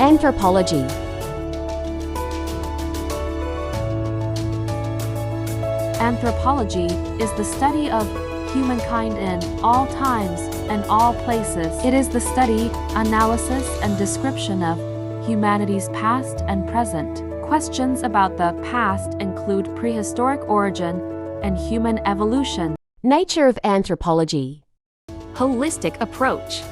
Anthropology. Anthropology is the study of humankind in all times and all places. It is the study, analysis, and description of humanity's past and present. Questions about the past include prehistoric origin and human evolution. Nature of anthropology. Holistic approach.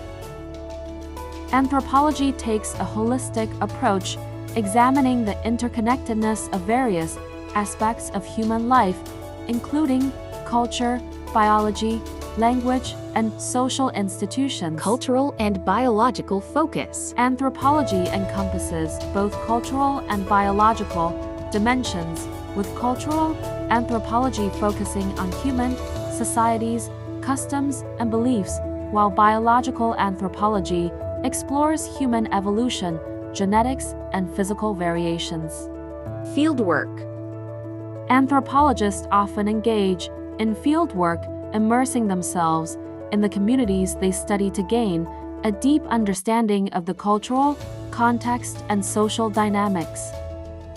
Anthropology takes a holistic approach, examining the interconnectedness of various aspects of human life, including culture, biology, language, and social institutions. Cultural and biological focus. Anthropology encompasses both cultural and biological dimensions, with cultural anthropology focusing on human societies, customs, and beliefs, while biological anthropology explores human evolution, genetics, and physical variations. Fieldwork. Anthropologists often engage in fieldwork, immersing themselves in the communities they study to gain a deep understanding of the cultural context and social dynamics.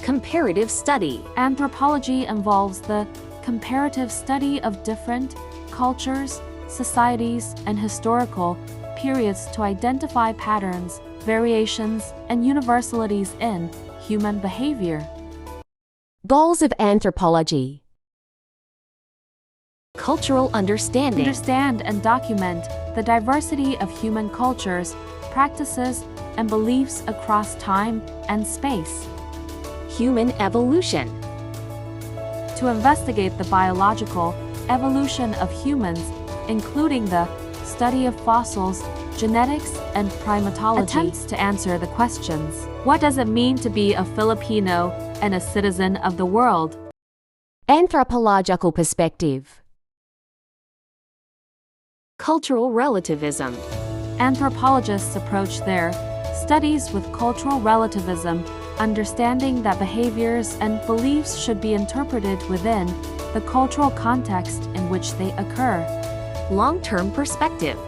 Comparative study. Anthropology involves the comparative study of different cultures, societies, and historical periods to identify patterns, variations, and universalities in human behavior. Goals of anthropology. Cultural understanding. Understand and document the diversity of human cultures, practices, and beliefs across time and space. Human evolution. To investigate the biological evolution of humans, including the study of fossils, genetics, and primatology. Attempts to answer the questions: what does it mean to be a Filipino and a citizen of the world? Anthropological perspective. Cultural relativism. Anthropologists approach their studies with cultural relativism, understanding that behaviors and beliefs should be interpreted within the cultural context in which they occur. Long-term perspective.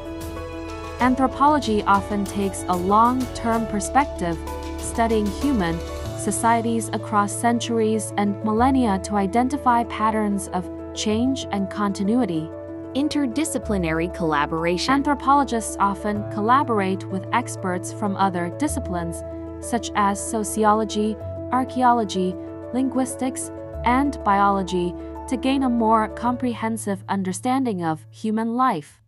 Anthropology often takes a long-term perspective, studying human societies across centuries and millennia to identify patterns of change and continuity. Interdisciplinary collaboration. Anthropologists often collaborate with experts from other disciplines, such as sociology, archaeology, linguistics, and biology, to gain a more comprehensive understanding of human life.